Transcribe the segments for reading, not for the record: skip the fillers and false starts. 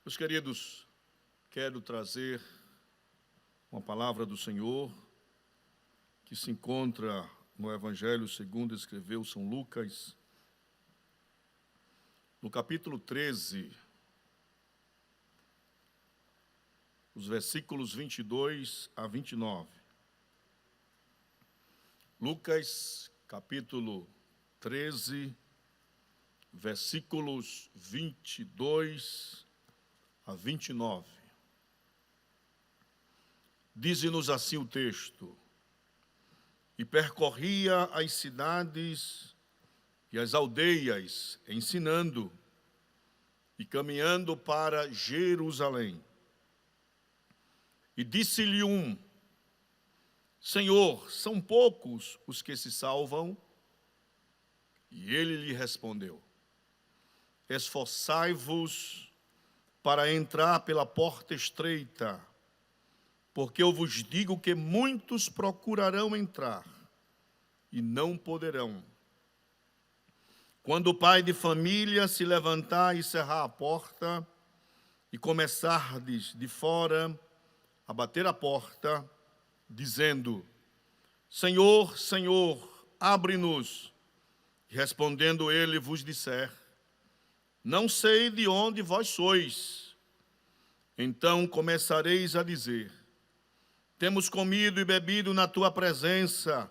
Meus queridos, quero trazer uma palavra do Senhor que se encontra no Evangelho segundo escreveu São Lucas, no capítulo 13, os versículos 22 a 29. Lucas, capítulo 13, versículos 22 a 29. Diz-nos assim o texto: E percorria as cidades e as aldeias, ensinando e caminhando para Jerusalém. E disse-lhe um: Senhor, são poucos os que se salvam? E ele lhe respondeu: Esforçai-vos para entrar pela porta estreita, porque eu vos digo que muitos procurarão entrar e não poderão. Quando o pai de família se levantar e cerrar a porta, e começardes de fora a bater a porta, dizendo: Senhor, Senhor, abre-nos. Respondendo ele vos disser: Não sei de onde vós sois. Então começareis a dizer: Temos comido e bebido na tua presença,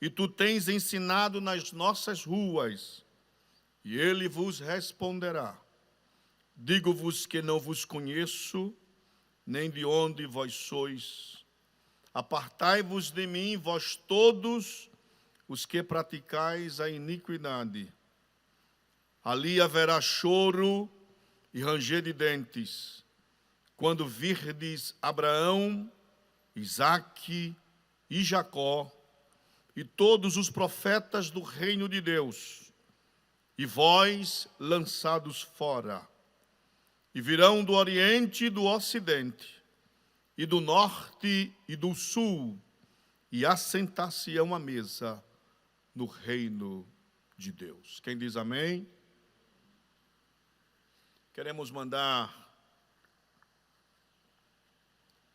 e tu tens ensinado nas nossas ruas. E ele vos responderá: Digo-vos que não vos conheço, nem de onde vós sois. Apartai-vos de mim, vós todos os que praticais a iniquidade. Ali haverá choro e ranger de dentes, quando virdes Abraão, Isaque e Jacó, e todos os profetas do reino de Deus, e vós lançados fora. E virão do Oriente e do Ocidente, e do Norte e do Sul, e assentar-se-ão à mesa no reino de Deus. Quem diz amém? Queremos mandar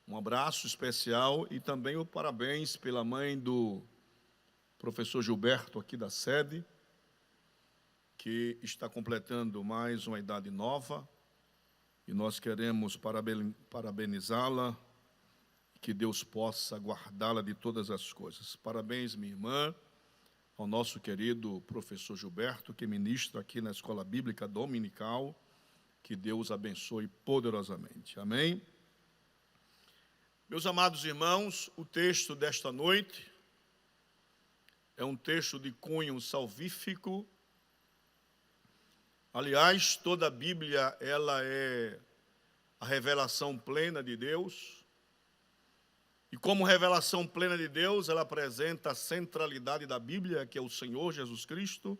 um abraço especial e também o parabéns pela mãe do professor Gilberto, aqui da sede, que está completando mais uma idade nova, e nós queremos parabenizá-la, que Deus possa guardá-la de todas as coisas. Parabéns, minha irmã, ao nosso querido professor Gilberto, que ministra aqui na Escola Bíblica Dominical. Que Deus abençoe poderosamente. Amém? Meus amados irmãos, o texto desta noite é um texto de cunho salvífico. Aliás, toda a Bíblia, ela é a revelação plena de Deus. E como revelação plena de Deus, ela apresenta a centralidade da Bíblia, que é o Senhor Jesus Cristo.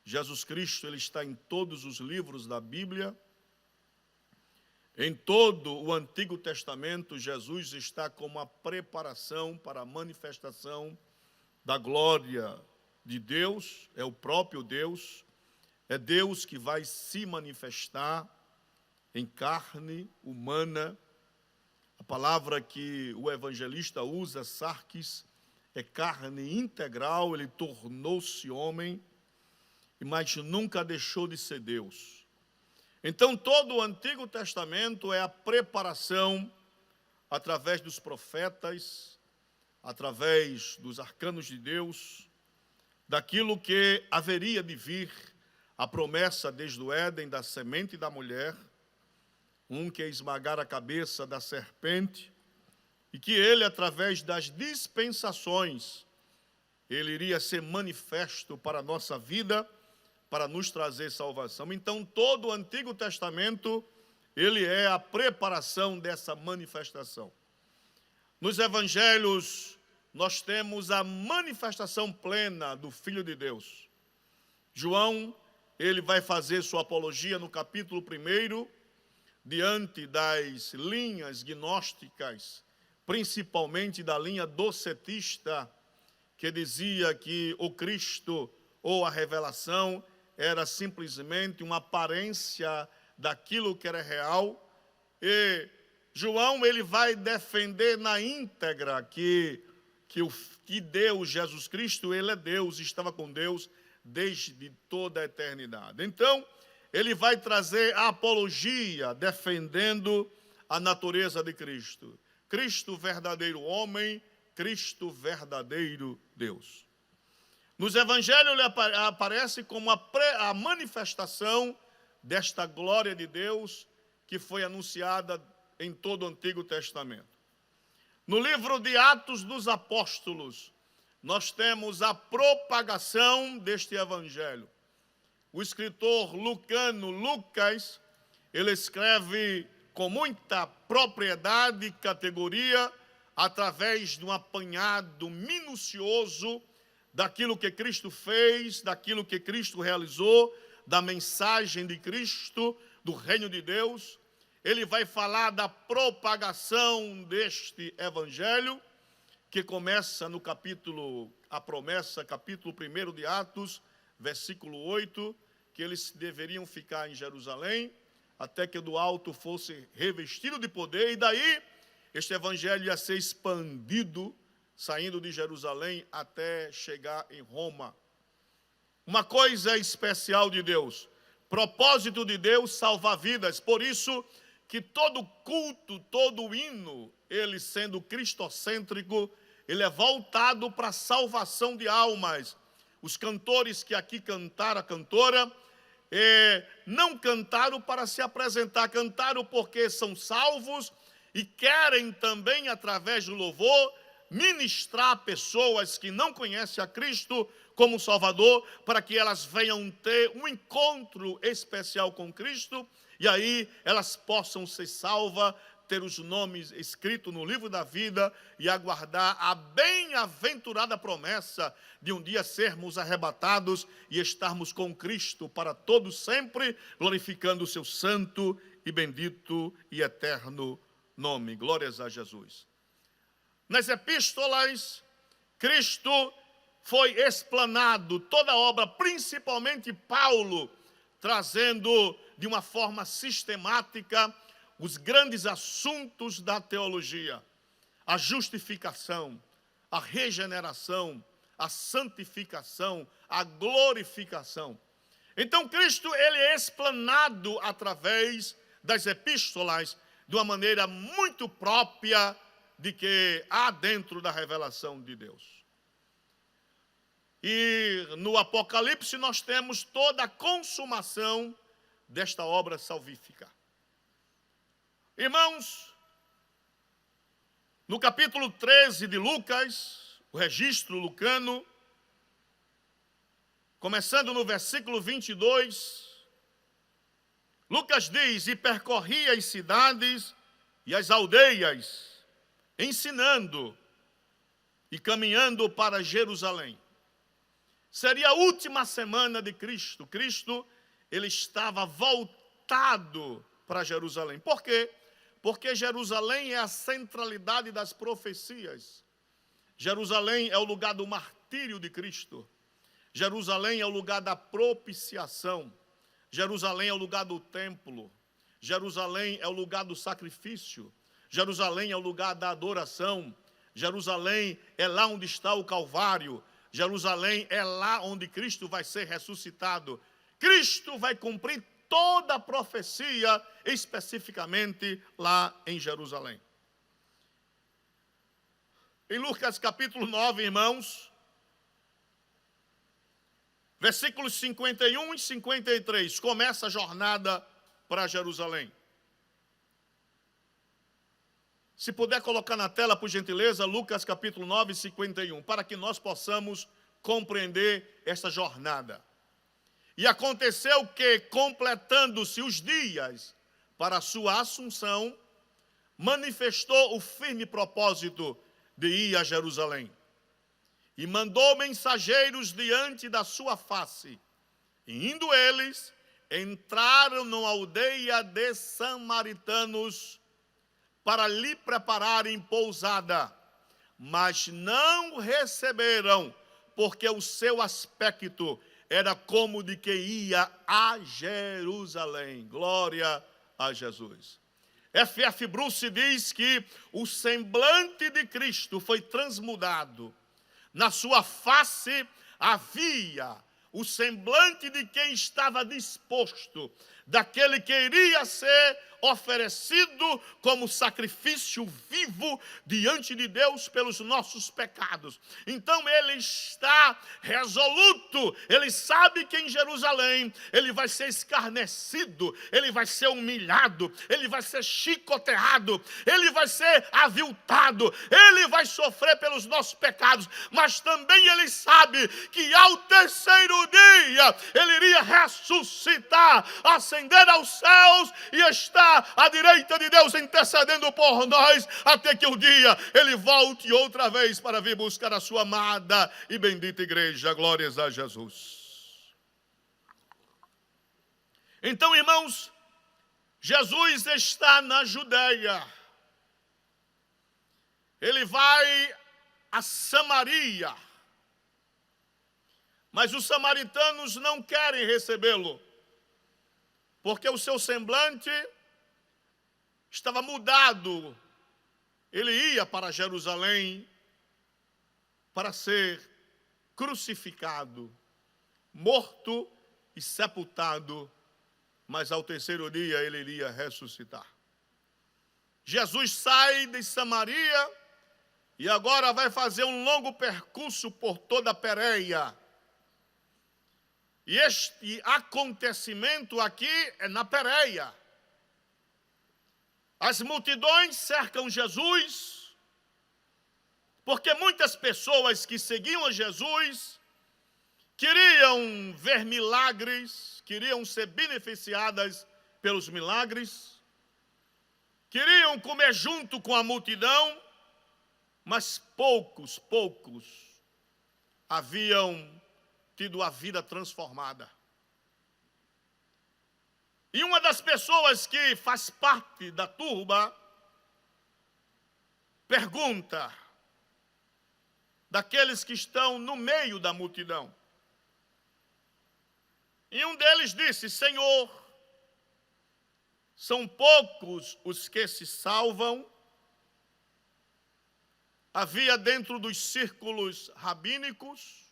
Jesus Cristo, ele está em todos os livros da Bíblia. Em todo o Antigo Testamento, Jesus está como a preparação para a manifestação da glória de Deus. É o próprio Deus. É Deus que vai se manifestar em carne humana. A palavra que o evangelista usa, sarkis, é carne integral. Ele tornou-se homem, mas nunca deixou de ser Deus. Então, todo o Antigo Testamento é a preparação, através dos profetas, através dos arcanos de Deus, daquilo que haveria de vir, a promessa desde o Éden da semente da mulher, um que ia esmagar a cabeça da serpente, e que ele, através das dispensações, ele iria ser manifesto para a nossa vida, para nos trazer salvação. Então, todo o Antigo Testamento, ele é a preparação dessa manifestação. Nos Evangelhos, nós temos a manifestação plena do Filho de Deus. João, ele vai fazer sua apologia no capítulo 1, diante das linhas gnósticas, principalmente da linha docetista, que dizia que o Cristo ou a revelação era simplesmente uma aparência daquilo que era real. E João, ele vai defender na íntegra que Deus, Jesus Cristo, ele é Deus, estava com Deus desde toda a eternidade. Então, ele vai trazer a apologia defendendo a natureza de Cristo. Cristo verdadeiro homem, Cristo verdadeiro Deus. Nos evangelhos ele aparece como a manifestação desta glória de Deus que foi anunciada em todo o Antigo Testamento. No livro de Atos dos Apóstolos, nós temos a propagação deste evangelho. O escritor lucano Lucas, ele escreve com muita propriedade e categoria, através de um apanhado minucioso daquilo que Cristo fez, daquilo que Cristo realizou, da mensagem de Cristo, do reino de Deus. Ele vai falar da propagação deste evangelho, que começa no capítulo 1 de Atos, versículo 8, que eles deveriam ficar em Jerusalém, até que do alto fosse revestido de poder, e daí este evangelho ia ser expandido, saindo de Jerusalém até chegar em Roma. Uma coisa especial de Deus, propósito de Deus, salvar vidas. Por isso que todo culto, todo hino, ele sendo cristocêntrico, ele é voltado para a salvação de almas. Os cantores que aqui cantaram, a cantora, não cantaram para se apresentar, cantaram porque são salvos e querem também, através do louvor, ministrar pessoas que não conhecem a Cristo como Salvador, para que elas venham ter um encontro especial com Cristo, e aí elas possam ser salvas, ter os nomes escritos no livro da vida e aguardar a bem-aventurada promessa de um dia sermos arrebatados e estarmos com Cristo para todos sempre, glorificando o seu santo e bendito e eterno nome. Glórias a Jesus. Nas epístolas, Cristo foi explanado, toda a obra, principalmente Paulo, trazendo de uma forma sistemática os grandes assuntos da teologia: a justificação, a regeneração, a santificação, a glorificação. Então Cristo, ele é explanado através das epístolas de uma maneira muito própria de que há dentro da revelação de Deus. E no Apocalipse nós temos toda a consumação desta obra salvífica. Irmãos, no capítulo 13 de Lucas, o registro lucano, começando no versículo 22, Lucas diz: e percorria as cidades e as aldeias, ensinando e caminhando para Jerusalém. Seria a última semana de Cristo. Cristo, ele estava voltado para Jerusalém. Por quê? Porque Jerusalém é a centralidade das profecias. Jerusalém é o lugar do martírio de Cristo. Jerusalém é o lugar da propiciação. Jerusalém é o lugar do templo. Jerusalém é o lugar do sacrifício. Jerusalém é o lugar da adoração. Jerusalém é lá onde está o Calvário. Jerusalém é lá onde Cristo vai ser ressuscitado. Cristo vai cumprir toda a profecia, especificamente lá em Jerusalém. Em Lucas capítulo 9, irmãos, versículos 51 e 53, começa a jornada para Jerusalém. Se puder colocar na tela, por gentileza, Lucas capítulo 9, 51, para que nós possamos compreender essa jornada. E aconteceu que, completando-se os dias para a sua assunção, manifestou o firme propósito de ir a Jerusalém. E mandou mensageiros diante da sua face. E indo eles, entraram numa aldeia de samaritanos para lhe prepararem pousada, mas não receberam, porque o seu aspecto era como de quem ia a Jerusalém. Glória a Jesus. F.F. Bruce diz que o semblante de Cristo foi transmudado. Na sua face havia o semblante de quem estava disposto, daquele que iria ser oferecido como sacrifício vivo diante de Deus pelos nossos pecados. Então ele está resoluto, ele sabe que em Jerusalém ele vai ser escarnecido, ele vai ser humilhado, ele vai ser chicoteado, ele vai ser aviltado, ele vai sofrer pelos nossos pecados, mas também ele sabe que ao terceiro dia ele iria ressuscitar, ascender aos céus e estar à direita de Deus intercedendo por nós, até que o dia ele volte outra vez para vir buscar a sua amada e bendita igreja. Glórias a Jesus. Então, irmãos, Jesus está na Judeia. Ele vai a Samaria, mas os samaritanos não querem recebê-lo, porque o seu semblante estava mudado. Ele ia para Jerusalém para ser crucificado, morto e sepultado, mas ao terceiro dia ele iria ressuscitar. Jesus sai de Samaria e agora vai fazer um longo percurso por toda a Pérea. E este acontecimento aqui é na Pérea. As multidões cercam Jesus, porque muitas pessoas que seguiam a Jesus queriam ver milagres, queriam ser beneficiadas pelos milagres, queriam comer junto com a multidão, mas poucos haviam tido a vida transformada. E uma das pessoas que faz parte da turba pergunta, daqueles que estão no meio da multidão. E um deles disse: Senhor, são poucos os que se salvam? Havia dentro dos círculos rabínicos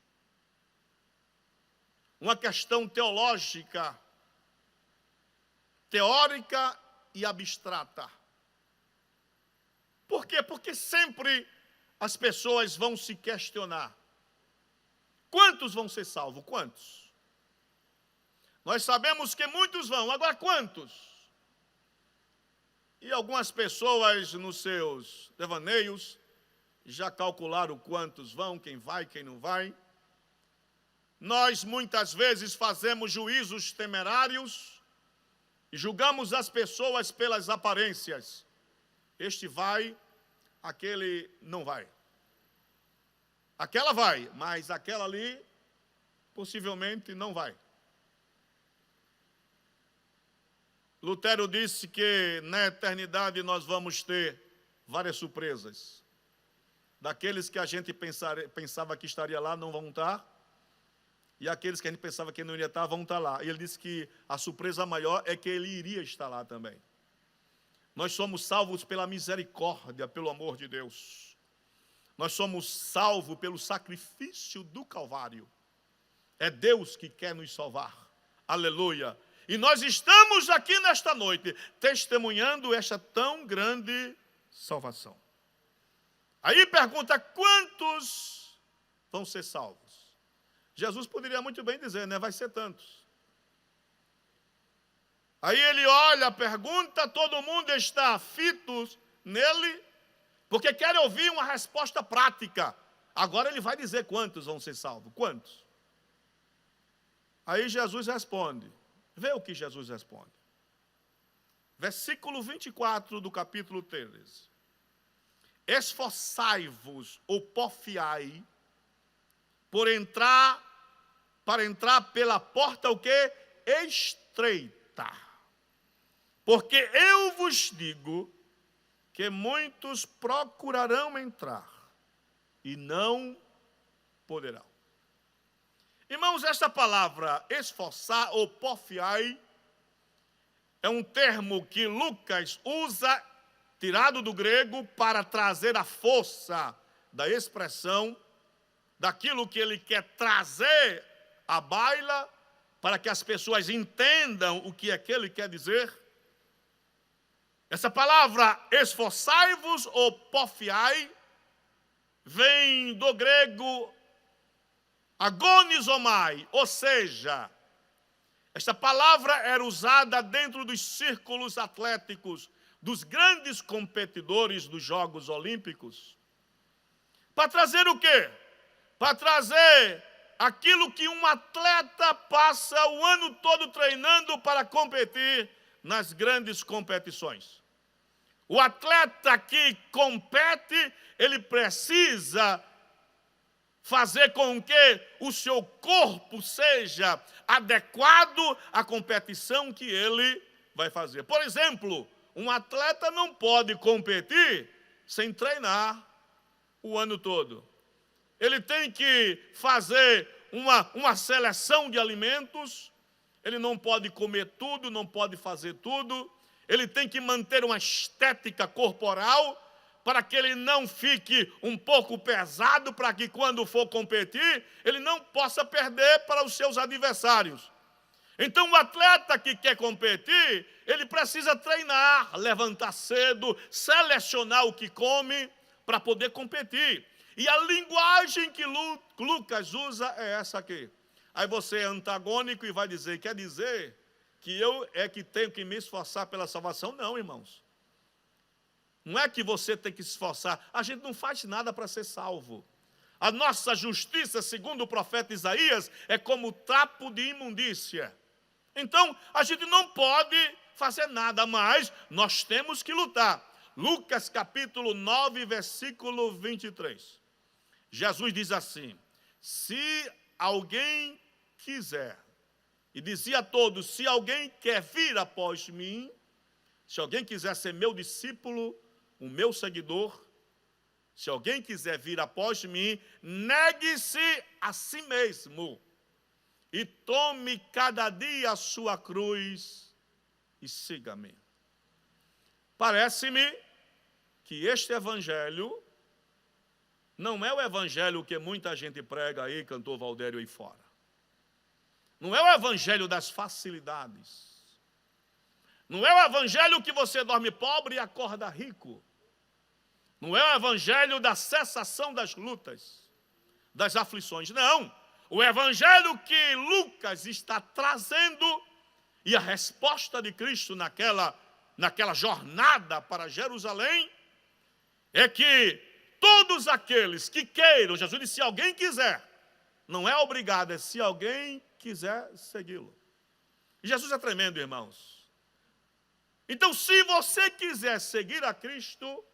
uma questão teológica, teórica e abstrata. Por quê? Porque sempre as pessoas vão se questionar: quantos vão ser salvos? Quantos? Nós sabemos que muitos vão, agora quantos? E algumas pessoas nos seus devaneios já calcularam quantos vão, quem vai, quem não vai. Nós muitas vezes fazemos juízos temerários e julgamos as pessoas pelas aparências. Este vai, aquele não vai. Aquela vai, mas aquela ali possivelmente não vai. Lutero disse que na eternidade nós vamos ter várias surpresas. Daqueles que a gente pensava que estaria lá, não vão estar. E aqueles que a gente pensava que não iria estar, vão estar lá. E ele disse que a surpresa maior é que ele iria estar lá também. Nós somos salvos pela misericórdia, pelo amor de Deus. Nós somos salvos pelo sacrifício do Calvário. É Deus que quer nos salvar. Aleluia. E nós estamos aqui nesta noite, testemunhando esta tão grande salvação. Aí pergunta: quantos vão ser salvos? Jesus poderia muito bem dizer, né? Vai ser tantos. Aí ele olha, pergunta, todo mundo está fito nele, porque quer ouvir uma resposta prática. Agora ele vai dizer quantos vão ser salvos. Quantos? Aí Jesus responde. Vê o que Jesus responde. Versículo 24 do capítulo 13. Esforçai-vos ou porfiai para entrar pela porta o quê? Estreita. Porque eu vos digo que muitos procurarão entrar e não poderão. Irmãos, esta palavra esforçar ou porfiai é um termo que Lucas usa, tirado do grego, para trazer a força da expressão, daquilo que ele quer trazer à baila, para que as pessoas entendam o que é que ele quer dizer. Essa palavra esforçai-vos ou porfiai vem do grego agonizomai, ou seja, esta palavra era usada dentro dos círculos atléticos dos grandes competidores dos Jogos Olímpicos. Para trazer o quê? Para trazer aquilo que um atleta passa o ano todo treinando para competir nas grandes competições. O atleta que compete, ele precisa fazer com que o seu corpo seja adequado à competição que ele vai fazer. Por exemplo, um atleta não pode competir sem treinar o ano todo. Ele tem que fazer uma seleção de alimentos, ele não pode comer tudo, não pode fazer tudo, ele tem que manter uma estética corporal, para que ele não fique um pouco pesado, para que quando for competir, ele não possa perder para os seus adversários. Então o atleta que quer competir, ele precisa treinar, levantar cedo, selecionar o que come, para poder competir. E a linguagem que Lucas usa é essa aqui. Aí você é antagônico e vai dizer, quer dizer que eu é que tenho que me esforçar pela salvação? Não, irmãos. Não é que você tem que se esforçar. A gente não faz nada para ser salvo. A nossa justiça, segundo o profeta Isaías, é como trapo de imundícia. Então, a gente não pode fazer nada, mas nós temos que lutar. Lucas capítulo 9, versículo 23. Jesus diz assim, se alguém quiser, e dizia a todos, se alguém quer vir após mim, se alguém quiser ser meu discípulo, o meu seguidor, se alguém quiser vir após mim, negue-se a si mesmo e tome cada dia a sua cruz e siga-me. Parece-me que este evangelho não é o evangelho que muita gente prega aí, cantor Valdério aí fora. Não é o evangelho das facilidades. Não é o evangelho que você dorme pobre e acorda rico. Não é o evangelho da cessação das lutas, das aflições. Não. O evangelho que Lucas está trazendo e a resposta de Cristo naquela jornada para Jerusalém é que todos aqueles que queiram, Jesus disse, se alguém quiser, não é obrigado, é se alguém quiser segui-lo. E Jesus é tremendo, irmãos. Então, se você quiser seguir a Cristo,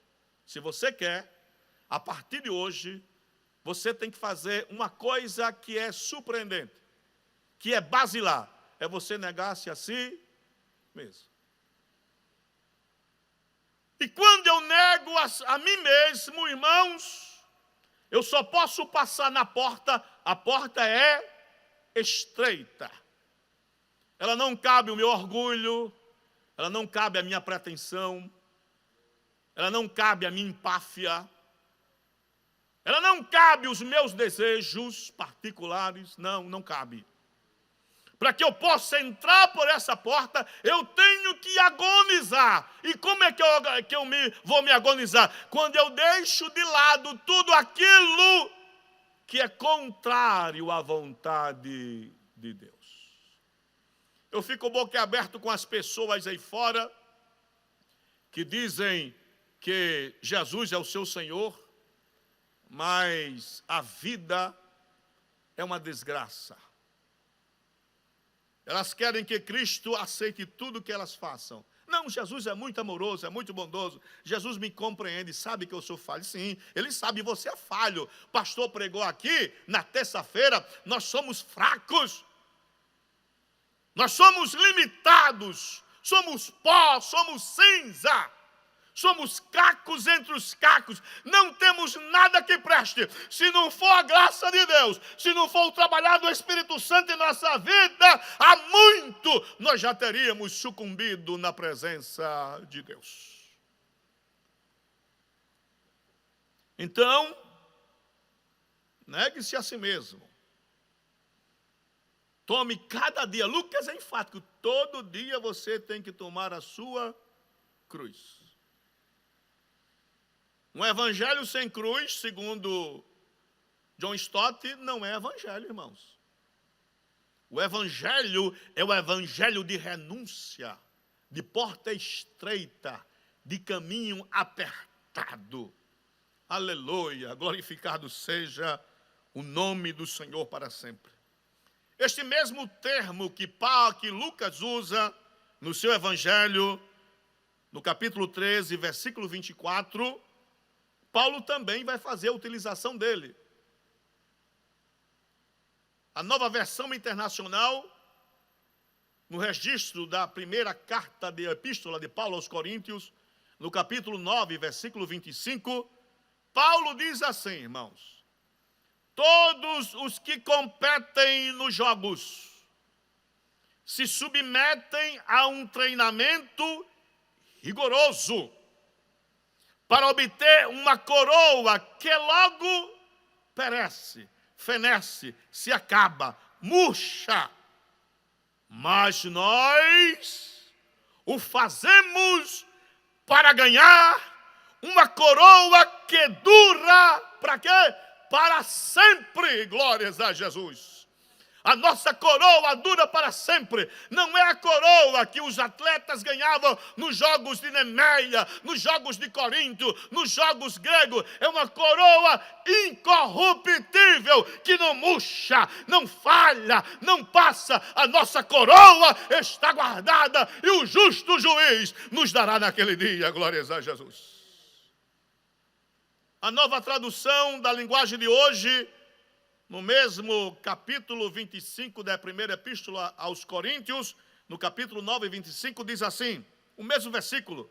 se você quer, a partir de hoje, você tem que fazer uma coisa que é surpreendente, que é basilar, é você negar-se a si mesmo. E quando eu nego a mim mesmo, irmãos, eu só posso passar na porta, a porta é estreita. Ela não cabe o meu orgulho, ela não cabe a minha pretensão, ela não cabe a minha empáfia, ela não cabe os meus desejos particulares, não cabe. Para que eu possa entrar por essa porta, eu tenho que agonizar. E como é que eu vou me agonizar? Quando eu deixo de lado tudo aquilo que é contrário à vontade de Deus. Eu fico boquiaberto com as pessoas aí fora que dizem que Jesus é o seu Senhor, mas a vida é uma desgraça. Elas querem que Cristo aceite tudo que elas façam. Não, Jesus é muito amoroso, é muito bondoso. Jesus me compreende, sabe que eu sou falho. Sim, Ele sabe, você é falho. O pastor pregou aqui, na terça-feira, nós somos fracos. Nós somos limitados, somos pó, somos cinza. Somos cacos entre os cacos, não temos nada que preste. Se não for a graça de Deus, se não for o trabalhar do Espírito Santo em nossa vida, há muito nós já teríamos sucumbido na presença de Deus. Então, negue-se a si mesmo. Tome cada dia. Lucas é enfático, todo dia você tem que tomar a sua cruz. Um evangelho sem cruz, segundo John Stott, não é evangelho, irmãos. O evangelho é o evangelho de renúncia, de porta estreita, de caminho apertado. Aleluia, glorificado seja o nome do Senhor para sempre. Este mesmo termo que Lucas usa no seu evangelho, no capítulo 13, versículo 24, Paulo também vai fazer a utilização dele. A Nova Versão Internacional, no registro da primeira carta de epístola de Paulo aos Coríntios, no capítulo 9, versículo 25, Paulo diz assim, irmãos: todos os que competem nos jogos se submetem a um treinamento rigoroso para obter uma coroa que logo perece, fenece, se acaba, murcha. Mas nós o fazemos para ganhar uma coroa que dura, para quê? Para sempre, glórias a Jesus. A nossa coroa dura para sempre. Não é a coroa que os atletas ganhavam nos jogos de Nemeia, nos jogos de Corinto, nos jogos gregos. É uma coroa incorruptível, que não murcha, não falha, não passa. A nossa coroa está guardada e o justo juiz nos dará naquele dia, glórias a Jesus. A nova tradução da linguagem de hoje, no mesmo capítulo 25 da primeira epístola aos Coríntios, no capítulo 9, 25, diz assim, o mesmo versículo: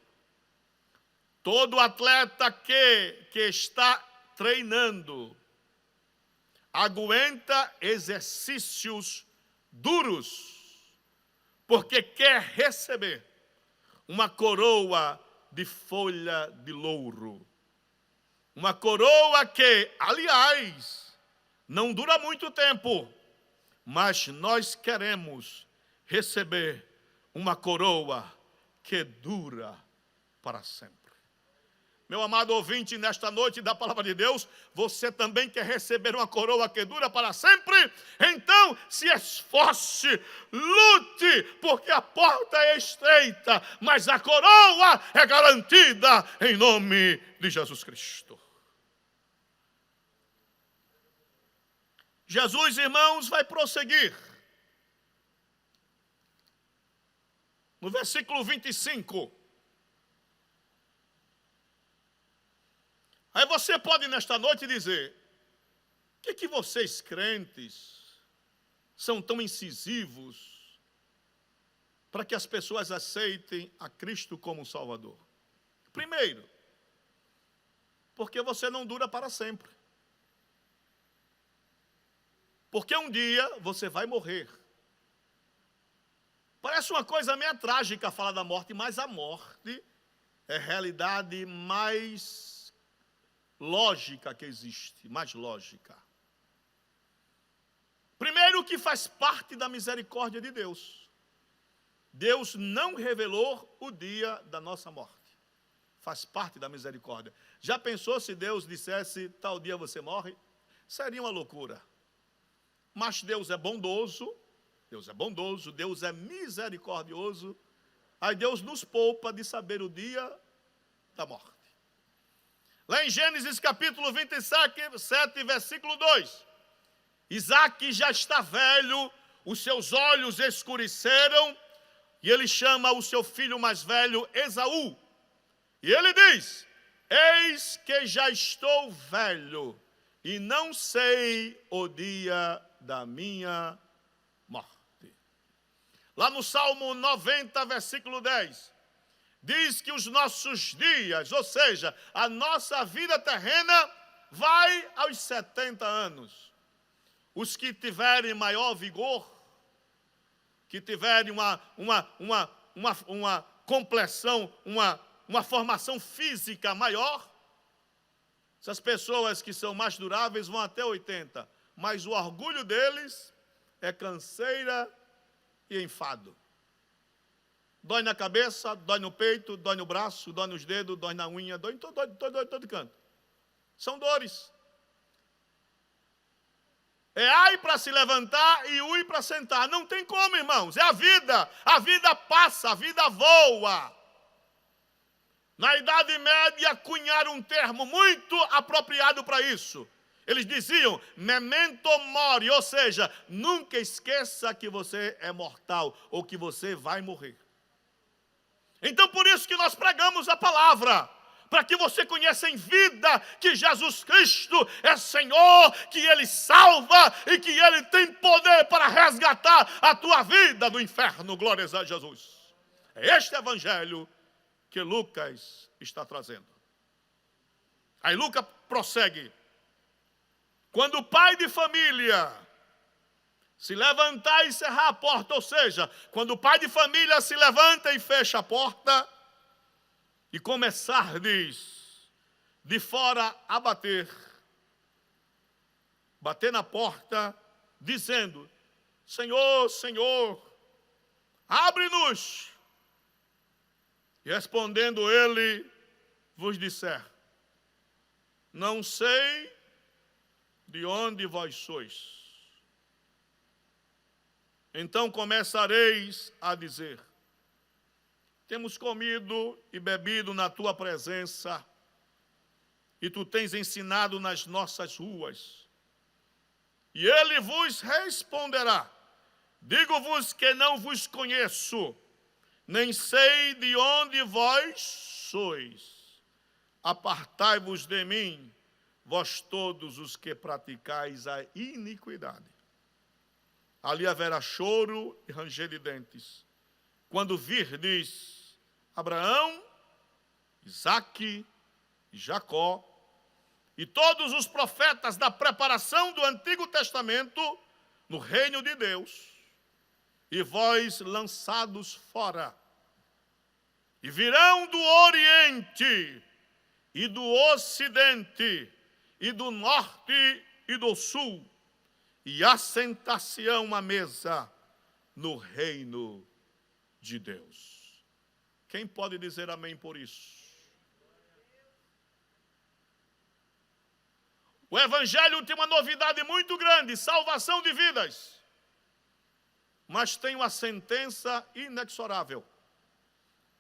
todo atleta que está treinando aguenta exercícios duros, porque quer receber uma coroa de folha de louro. Uma coroa que, aliás, não dura muito tempo, mas nós queremos receber uma coroa que dura para sempre. Meu amado ouvinte, nesta noite da palavra de Deus, você também quer receber uma coroa que dura para sempre? Então se esforce, lute, porque a porta é estreita, mas a coroa é garantida em nome de Jesus Cristo. Jesus, irmãos, vai prosseguir. No versículo 25. Aí você pode nesta noite dizer: por que vocês crentes são tão incisivos para que as pessoas aceitem a Cristo como Salvador? Primeiro, porque você não dura para sempre. Porque um dia você vai morrer. Parece uma coisa meio trágica falar da morte, mas a morte é a realidade mais lógica que existe, mais lógica. Primeiro, que faz parte da misericórdia de Deus. Deus não revelou o dia da nossa morte. Faz parte da misericórdia. Já pensou se Deus dissesse, tal dia você morre? Seria uma loucura. Mas Deus é bondoso, Deus é misericordioso. Aí Deus nos poupa de saber o dia da morte. Lá em Gênesis capítulo 27, versículo 2. Isaque já está velho, os seus olhos escureceram, e ele chama o seu filho mais velho, Esaú. E ele diz: eis que já estou velho, e não sei o dia da minha morte. Lá no Salmo 90, versículo 10, diz que os nossos dias, ou seja, a nossa vida terrena, vai aos 70 anos. Os que tiverem maior vigor, que tiverem uma complexão, uma formação física maior, essas pessoas que são mais duráveis vão até 80. Mas o orgulho deles é canseira e enfado. Dói na cabeça, dói no peito, dói no braço, dói nos dedos, dói na unha, dói em todo canto. São dores. É ai para se levantar e ui para sentar. Não tem como, irmãos. É a vida. A vida passa, a vida voa. Na Idade Média, cunharam um termo muito apropriado para isso. Eles diziam, memento mori, ou seja, nunca esqueça que você é mortal ou que você vai morrer. Então, por isso que nós pregamos a palavra, para que você conheça em vida que Jesus Cristo é Senhor, que Ele salva e que Ele tem poder para resgatar a tua vida do inferno. Glórias a Jesus. É este evangelho que Lucas está trazendo. Aí Lucas prossegue. Quando o pai de família se levantar e cerrar a porta, ou seja, quando o pai de família se levanta e fecha a porta, e começardes de fora a bater na porta, dizendo, Senhor, Senhor, abre-nos. E respondendo ele, vos disser, não sei de onde vós sois. Então começareis a dizer, temos comido e bebido na tua presença, e tu tens ensinado nas nossas ruas. E ele vos responderá, digo-vos que não vos conheço, nem sei de onde vós sois. Apartai-vos de mim, vós todos os que praticais a iniquidade. Ali haverá choro e ranger de dentes, quando virdes Abraão, Isaque e Jacó, e todos os profetas da preparação do Antigo Testamento no reino de Deus, e vós lançados fora. E virão do Oriente, e do Ocidente, e do Norte e do Sul, e assentar-se-ão à mesa no reino de Deus. Quem pode dizer amém por isso? O Evangelho tem uma novidade muito grande, salvação de vidas. Mas tem uma sentença inexorável,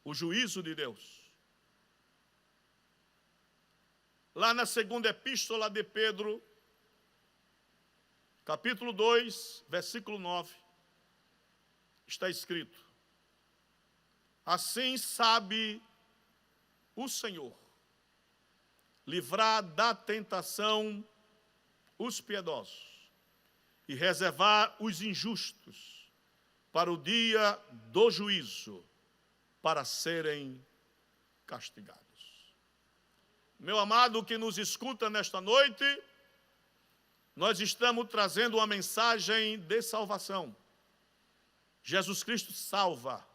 o juízo de Deus. Lá na segunda epístola de Pedro, capítulo 2, versículo 9, está escrito, assim sabe o Senhor livrar da tentação os piedosos e reservar os injustos para o dia do juízo, para serem castigados. Meu amado que nos escuta nesta noite, nós estamos trazendo uma mensagem de salvação. Jesus Cristo salva,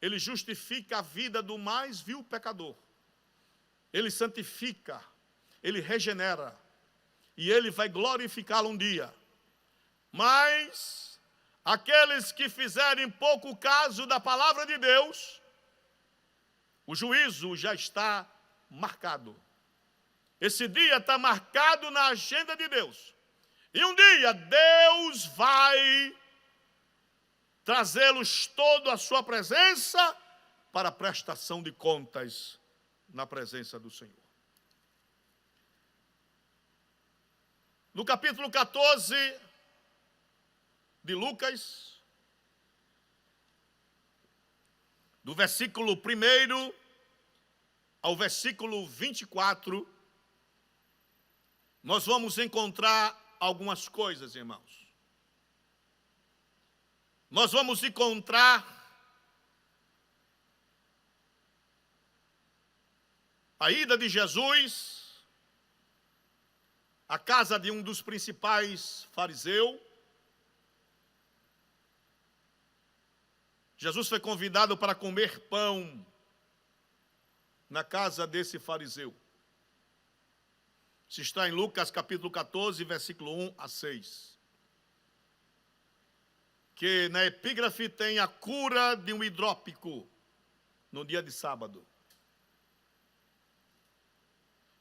Ele justifica a vida do mais vil pecador. Ele santifica, Ele regenera, e Ele vai glorificá-lo um dia. Mas aqueles que fizerem pouco caso da palavra de Deus, o juízo já está marcado. Esse dia está marcado na agenda de Deus. E um dia Deus vai trazê-los todo à sua presença para a prestação de contas na presença do Senhor. No capítulo 14 de Lucas, do versículo 1 ao versículo 24, nós vamos encontrar algumas coisas, irmãos. Nós vamos encontrar a ida de Jesus à casa de um dos principais fariseus. Jesus foi convidado para comer pão na casa desse fariseu. Isso está em Lucas capítulo 14, versículo 1 a 6. Que na epígrafe tem a cura de um hidrópico no dia de sábado.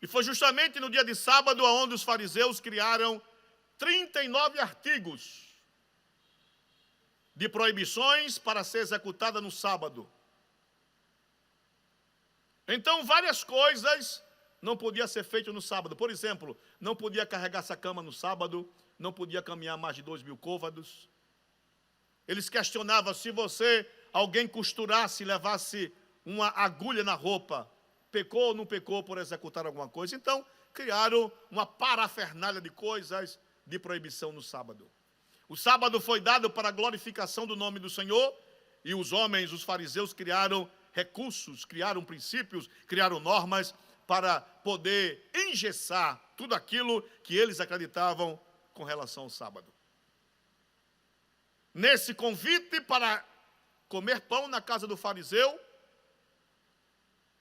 E foi justamente no dia de sábado onde os fariseus criaram 39 artigos de proibições para ser executada no sábado. Então, várias coisas não podiam ser feitas no sábado. Por exemplo, não podia carregar essa cama no sábado, não podia caminhar mais de 2.000 côvados. Eles questionavam se alguém costurasse, levasse uma agulha na roupa, pecou ou não pecou por executar alguma coisa. Então, criaram uma parafernália de coisas de proibição no sábado. O sábado foi dado para a glorificação do nome do Senhor, e os homens, os fariseus, criaram recursos, criaram princípios, criaram normas para poder engessar tudo aquilo que eles acreditavam com relação ao sábado. Nesse convite para comer pão na casa do fariseu,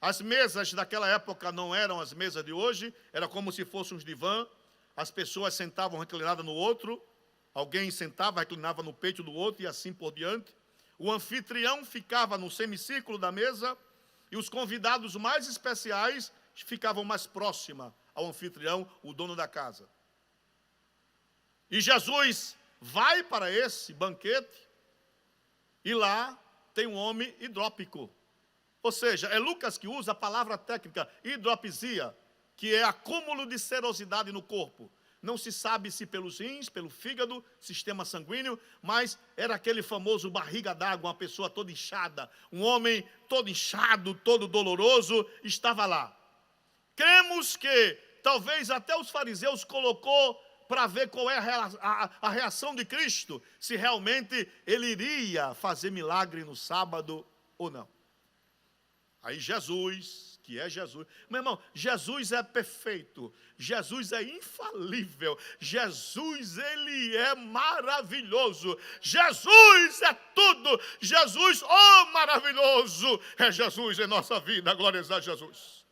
as mesas daquela época não eram as mesas de hoje, era como se fossem uns divã, as pessoas sentavam reclinadas no outro, alguém sentava, reclinava no peito do outro e assim por diante. O anfitrião ficava no semicírculo da mesa e os convidados mais especiais ficavam mais próxima ao anfitrião, o dono da casa. E Jesus vai para esse banquete e lá tem um homem hidrópico. Ou seja, é Lucas que usa a palavra técnica hidropisia, que é acúmulo de serosidade no corpo. Não se sabe se pelos rins, pelo fígado, sistema sanguíneo, mas era aquele famoso barriga d'água, uma pessoa toda inchada, um homem todo inchado, todo doloroso, estava lá. Cremos que talvez até os fariseus colocou para ver qual é a reação de Cristo, se realmente ele iria fazer milagre no sábado ou não. Aí Jesus, que é Jesus, meu irmão, Jesus é perfeito, Jesus é infalível, Jesus, ele é maravilhoso, Jesus é tudo, Jesus, oh maravilhoso, é Jesus em nossa vida, glórias a Jesus.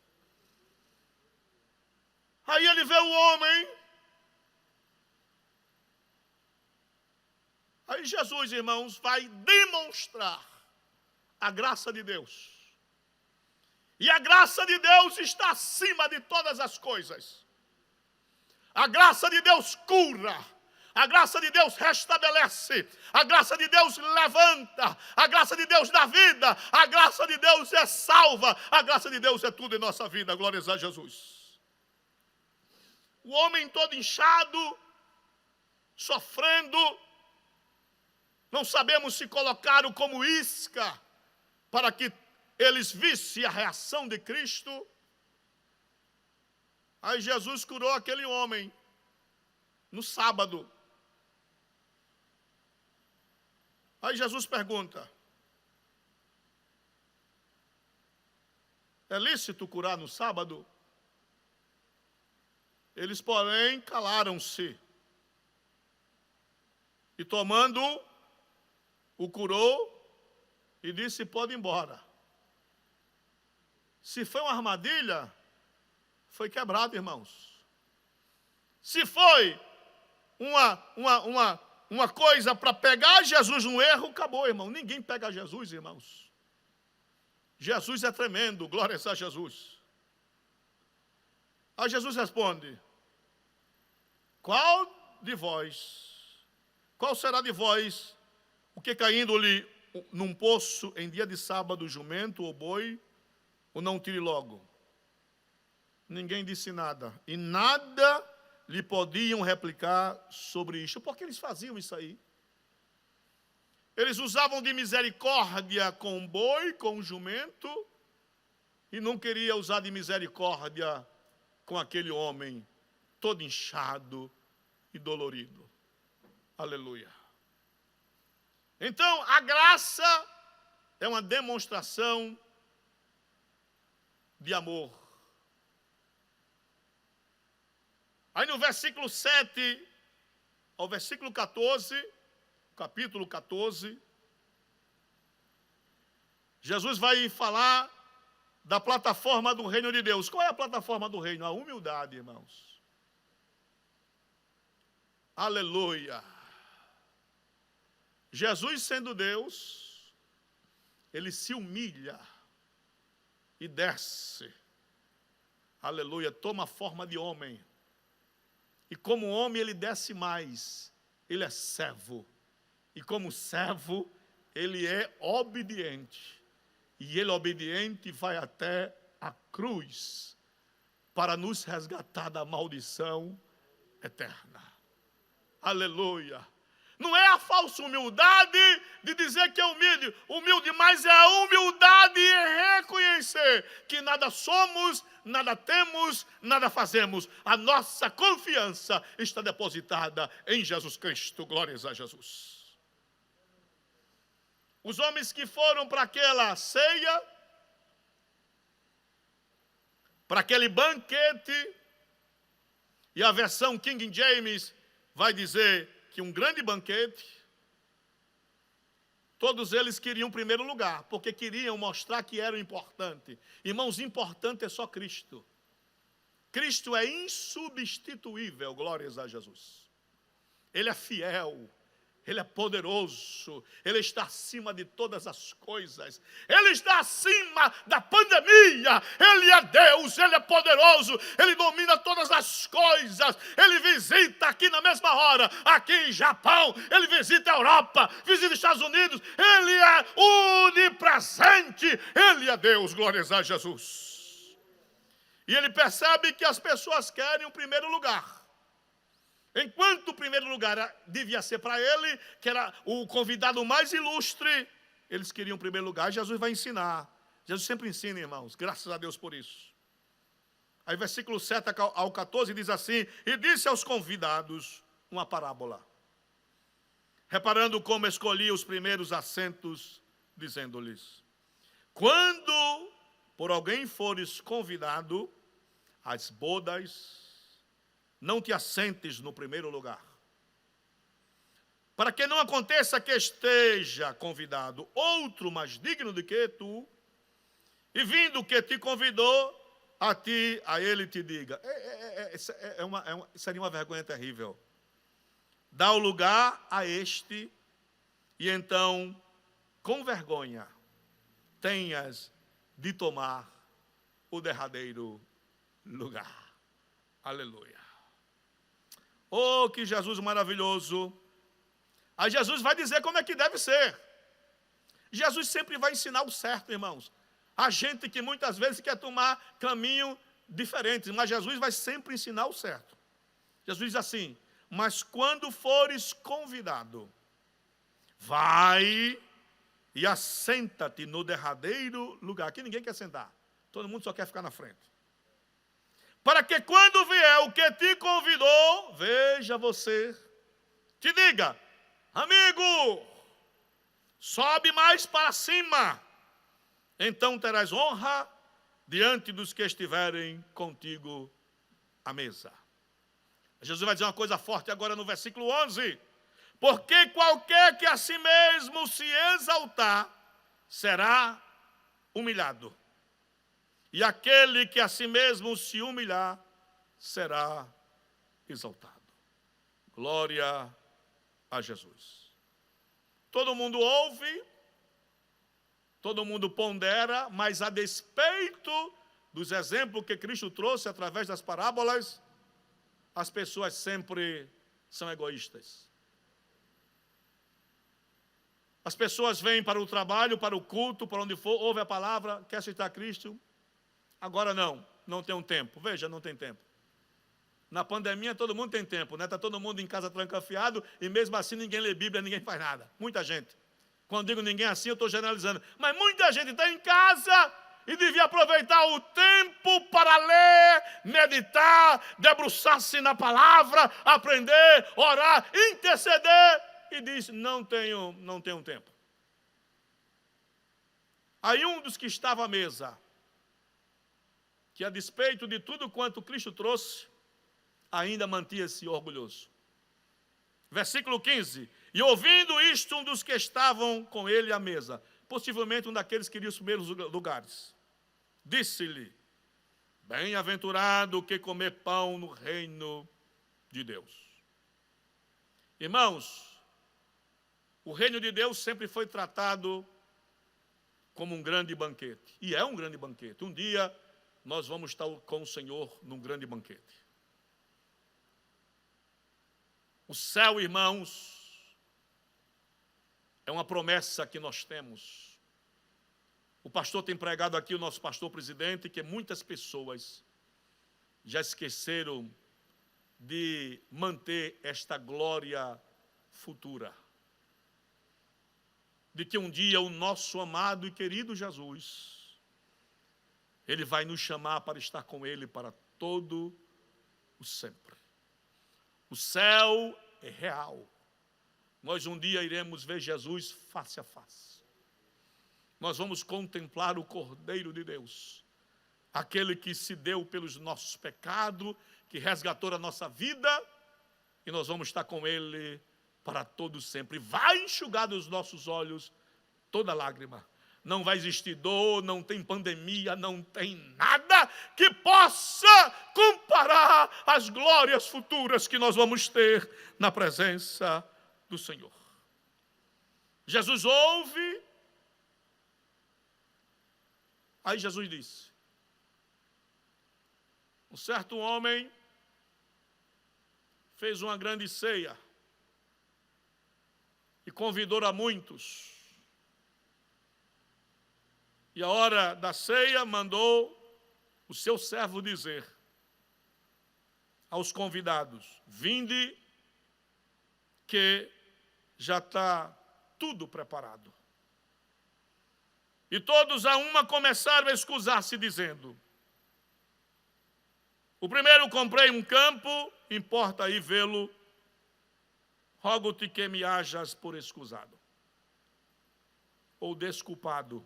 Aí ele vê o homem, aí Jesus, irmãos, vai demonstrar a graça de Deus. E a graça de Deus está acima de todas as coisas. A graça de Deus cura. A graça de Deus restabelece. A graça de Deus levanta. A graça de Deus dá vida. A graça de Deus é salva. A graça de Deus é tudo em nossa vida. Glórias a Jesus. O homem todo inchado, sofrendo. Não sabemos se colocaram como isca para que eles vissem a reação de Cristo. Aí Jesus curou aquele homem no sábado. Aí Jesus pergunta: é lícito curar no sábado? Eles, porém, calaram-se. E tomando, o curou e disse: pode ir embora. Se foi uma armadilha, foi quebrado, irmãos. Se foi uma coisa para pegar Jesus no erro, acabou, irmão. Ninguém pega Jesus, irmãos. Jesus é tremendo, glórias a Jesus. Aí Jesus responde: qual será de vós o que caindo-lhe num poço em dia de sábado, jumento ou boi, ou não tire logo? Ninguém disse nada. E nada lhe podiam replicar sobre isso. Por que eles faziam isso aí? Eles usavam de misericórdia com o boi, com o jumento, e não queriam usar de misericórdia com aquele homem todo inchado e dolorido. Aleluia. Então, a graça é uma demonstração de amor. Aí no versículo 7 ao versículo 14, capítulo 14, Jesus vai falar da plataforma do reino de Deus. Qual é a plataforma do reino? A humildade, irmãos. Aleluia. Jesus, sendo Deus, ele se humilha e desce. Aleluia, toma a forma de homem. E como homem ele desce mais. Ele é servo. E como servo, ele é obediente. E ele obediente vai até a cruz para nos resgatar da maldição eterna. Aleluia. Não é a falsa humildade de dizer que é humilde, mas é a humildade em reconhecer que nada somos, nada temos, nada fazemos. A nossa confiança está depositada em Jesus Cristo. Glórias a Jesus. Os homens que foram para aquela ceia, para aquele banquete, e a versão King James vai dizer que um grande banquete, todos eles queriam primeiro lugar, porque queriam mostrar que eram importantes. Irmãos, importante é só Cristo. Cristo é insubstituível, glórias a Jesus. Ele é fiel. Ele é poderoso, Ele está acima de todas as coisas, Ele está acima da pandemia, Ele é Deus, Ele é poderoso, Ele domina todas as coisas, Ele visita aqui na mesma hora, aqui em Japão, Ele visita a Europa, visita os Estados Unidos, Ele é onipresente, Ele é Deus, glórias a Jesus. E Ele percebe que as pessoas querem o primeiro lugar. Enquanto o primeiro lugar devia ser para ele, que era o convidado mais ilustre, eles queriam o primeiro lugar. Jesus vai ensinar. Jesus sempre ensina, irmãos. Graças a Deus por isso. Aí versículo 7 ao 14 diz assim: e disse aos convidados uma parábola, reparando como escolhia os primeiros assentos, dizendo-lhes: quando por alguém fores convidado às bodas, não te assentes no primeiro lugar, para que não aconteça que esteja convidado outro mais digno do que tu, e vindo que te convidou, a ele te diga. Seria uma vergonha terrível. Dá o lugar a este, e então, com vergonha, tenhas de tomar o derradeiro lugar. Aleluia. Oh, que Jesus maravilhoso. Aí Jesus vai dizer como é que deve ser. Jesus sempre vai ensinar o certo, irmãos. A gente que muitas vezes quer tomar caminho diferentes, mas Jesus vai sempre ensinar o certo. Jesus diz assim: mas quando fores convidado, vai e assenta-te no derradeiro lugar. Aqui ninguém quer sentar, todo mundo só quer ficar na frente. Para que quando vier o que te convidou, veja você, te diga: amigo, sobe mais para cima, então terás honra diante dos que estiverem contigo à mesa. Jesus vai dizer uma coisa forte agora no versículo 11: porque qualquer que a si mesmo se exaltar, será humilhado. E aquele que a si mesmo se humilhar, será exaltado. Glória a Jesus. Todo mundo ouve, todo mundo pondera, mas a despeito dos exemplos que Cristo trouxe através das parábolas, as pessoas sempre são egoístas. As pessoas vêm para o trabalho, para o culto, para onde for, ouve a palavra, quer aceitar Cristo. Agora não tem um tempo. Veja, não tem tempo. Na pandemia todo mundo tem tempo, né? Está todo mundo em casa trancafiado e mesmo assim ninguém lê Bíblia, ninguém faz nada. Muita gente. Quando digo ninguém assim, eu estou generalizando. Mas muita gente está em casa e devia aproveitar o tempo para ler, meditar, debruçar-se na palavra, aprender, orar, interceder. E diz: não tenho tempo. Aí um dos que estava à mesa, que a despeito de tudo quanto Cristo trouxe, ainda mantinha-se orgulhoso. Versículo 15. E ouvindo isto, um dos que estavam com ele à mesa, possivelmente um daqueles que queria os primeiros lugares, disse-lhe: bem-aventurado que comer pão no reino de Deus. Irmãos, o reino de Deus sempre foi tratado como um grande banquete. E é um grande banquete. Um dia nós vamos estar com o Senhor num grande banquete. O céu, irmãos, é uma promessa que nós temos. O pastor tem pregado aqui, o nosso pastor presidente, que muitas pessoas já esqueceram de manter esta glória futura. De que um dia o nosso amado e querido Jesus, Ele vai nos chamar para estar com Ele para todo o sempre. O céu é real. Nós um dia iremos ver Jesus face a face. Nós vamos contemplar o Cordeiro de Deus, aquele que se deu pelos nossos pecados, que resgatou a nossa vida, e nós vamos estar com Ele para todo sempre. Vai enxugar dos nossos olhos toda lágrima. Não vai existir dor, não tem pandemia, não tem nada que possa comparar as glórias futuras que nós vamos ter na presença do Senhor. Jesus ouve. Aí Jesus disse: um certo homem fez uma grande ceia e convidou a muitos. E a hora da ceia mandou o seu servo dizer aos convidados: vinde, que já está tudo preparado. E todos a uma começaram a excusar-se, dizendo: o primeiro comprei um campo, importa aí vê-lo, rogo-te que me hajas por escusado, ou desculpado.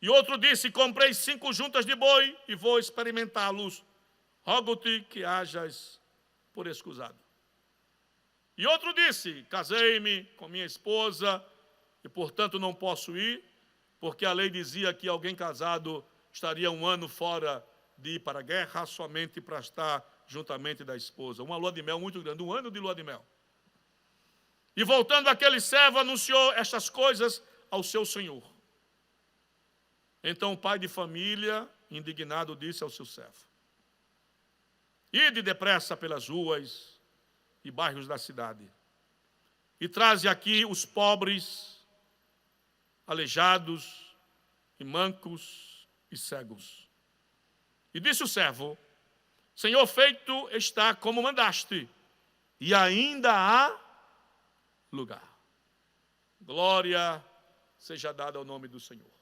E outro disse: comprei 5 juntas de boi e vou experimentá-los, rogo-te que hajas por escusado. E outro disse: casei-me com minha esposa e portanto não posso ir, porque a lei dizia que alguém casado estaria 1 ano fora de ir para a guerra, somente para estar juntamente da esposa. Uma lua de mel muito grande, 1 ano de lua de mel. E voltando aquele servo, anunciou estas coisas ao seu senhor. Então o pai de família, indignado, disse ao seu servo: ide depressa pelas ruas e bairros da cidade, e traze aqui os pobres, aleijados, e mancos e cegos. E disse o servo: Senhor, feito está como mandaste, e ainda há lugar. Glória seja dada ao nome do Senhor.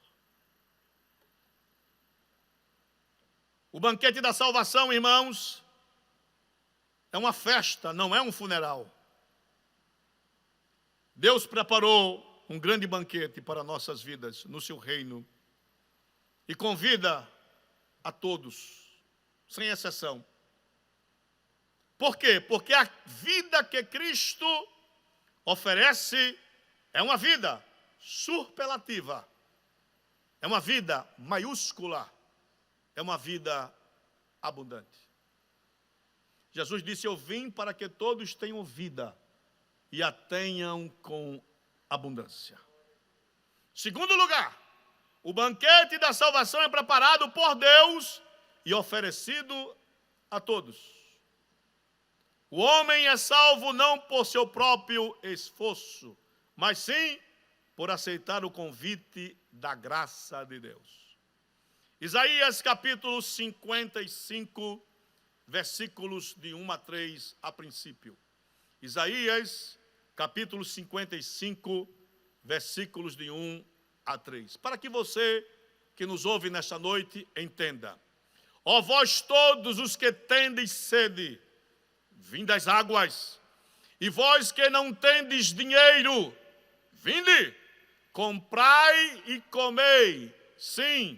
O banquete da salvação, irmãos, é uma festa, não é um funeral. Deus preparou um grande banquete para nossas vidas no seu reino e convida a todos, sem exceção. Por quê? Porque a vida que Cristo oferece é uma vida superlativa, é uma vida maiúscula, é uma vida abundante. Jesus disse: eu vim para que todos tenham vida e a tenham com abundância. Segundo lugar, o banquete da salvação é preparado por Deus e oferecido a todos. O homem é salvo não por seu próprio esforço, mas sim por aceitar o convite da graça de Deus. Isaías capítulo 55, versículos de 1 a 3 a princípio. Isaías capítulo 55, versículos de 1 a 3. Para que você que nos ouve nesta noite entenda. Ó vós todos os que tendes sede, vinde às águas. E vós que não tendes dinheiro, vinde, comprai e comei. Sim,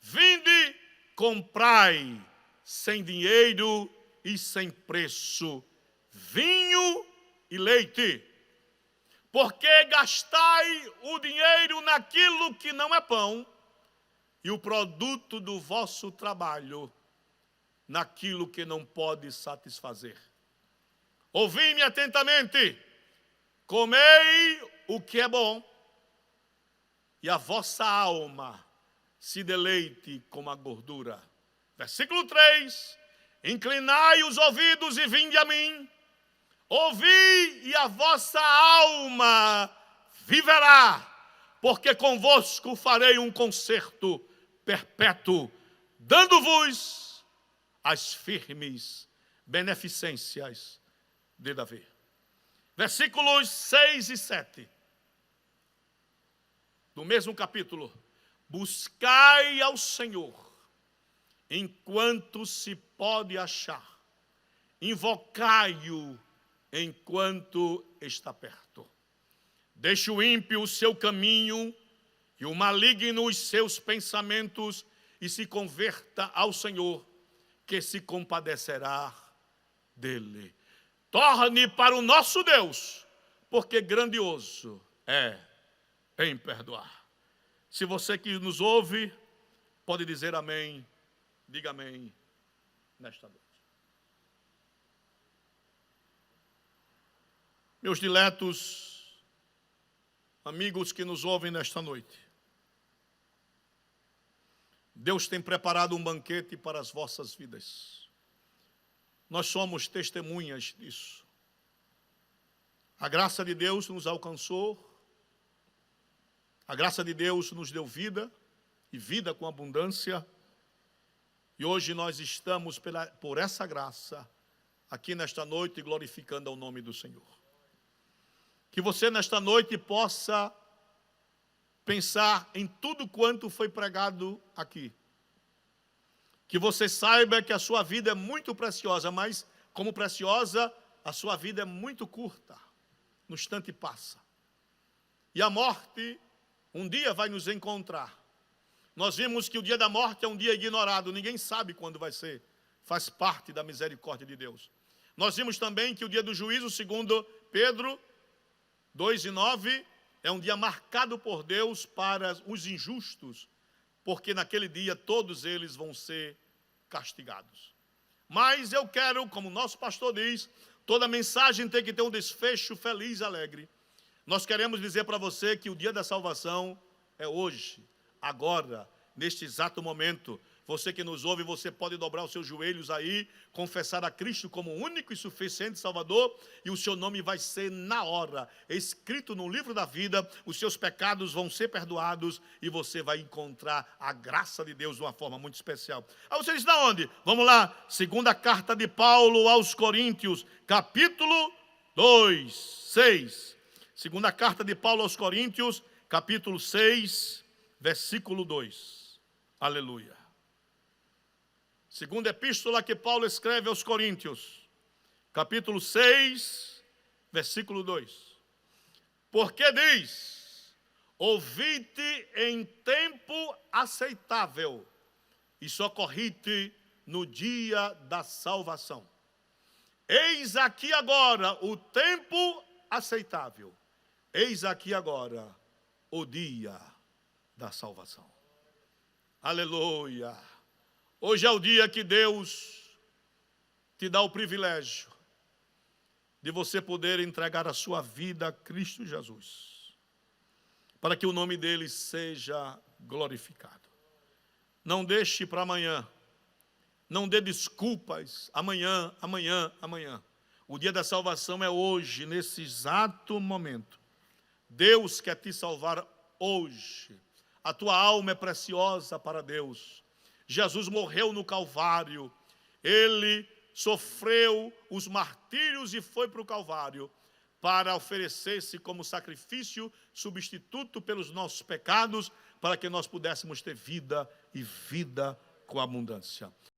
vinde, comprai sem dinheiro e sem preço vinho e leite. Porque gastai o dinheiro naquilo que não é pão, e o produto do vosso trabalho naquilo que não pode satisfazer. Ouvi-me atentamente, comei o que é bom, e a vossa alma se deleite com a gordura. Versículo 3, inclinai os ouvidos e vinde a mim, ouvi e a vossa alma viverá, porque convosco farei um concerto perpétuo, dando-vos as firmes beneficências de Davi. Versículos 6 e 7, do mesmo capítulo. Buscai ao Senhor, enquanto se pode achar. Invocai-o, enquanto está perto. Deixe o ímpio o seu caminho, e o maligno os seus pensamentos, e se converta ao Senhor, que se compadecerá dele. Torne para o nosso Deus, porque grandioso é em perdoar. Se você que nos ouve, pode dizer amém, diga amém nesta noite. Meus diletos amigos que nos ouvem nesta noite, Deus tem preparado um banquete para as vossas vidas. Nós somos testemunhas disso. A graça de Deus nos alcançou, a graça de Deus nos deu vida, e vida com abundância, e hoje nós estamos por essa graça, aqui nesta noite, glorificando ao nome do Senhor. Que você nesta noite possa pensar em tudo quanto foi pregado aqui. Que você saiba que a sua vida é muito preciosa, mas como preciosa, a sua vida é muito curta. No instante passa. E a morte um dia vai nos encontrar. Nós vimos que o dia da morte é um dia ignorado, ninguém sabe quando vai ser. Faz parte da misericórdia de Deus. Nós vimos também que o dia do juízo, segundo Pedro 2:9, é um dia marcado por Deus para os injustos, porque naquele dia todos eles vão ser castigados. Mas eu quero, como nosso pastor diz, toda mensagem tem que ter um desfecho feliz e alegre. Nós queremos dizer para você que o dia da salvação é hoje, agora, neste exato momento. Você que nos ouve, você pode dobrar os seus joelhos aí, confessar a Cristo como único e suficiente Salvador, e o seu nome vai ser na hora escrito no livro da vida, os seus pecados vão ser perdoados, e você vai encontrar a graça de Deus de uma forma muito especial. Aí você diz, da onde? Vamos lá, segunda carta de Paulo aos Coríntios, capítulo 2, 6. Segunda carta de Paulo aos Coríntios, capítulo 6, versículo 2. Aleluia. Segunda epístola que Paulo escreve aos Coríntios, capítulo 6, versículo 2. Porque diz, ouvi-te em tempo aceitável, e socorri-te no dia da salvação. Eis aqui agora o tempo aceitável, eis aqui agora o dia da salvação. Aleluia. Hoje é o dia que Deus te dá o privilégio de você poder entregar a sua vida a Cristo Jesus, para que o nome dele seja glorificado. Não deixe para amanhã, não dê desculpas, amanhã. O dia da salvação é hoje, nesse exato momento. Deus quer te salvar hoje. A tua alma é preciosa para Deus. Jesus morreu no Calvário, ele sofreu os martírios e foi para o Calvário para oferecer-se como sacrifício substituto pelos nossos pecados, para que nós pudéssemos ter vida e vida com abundância.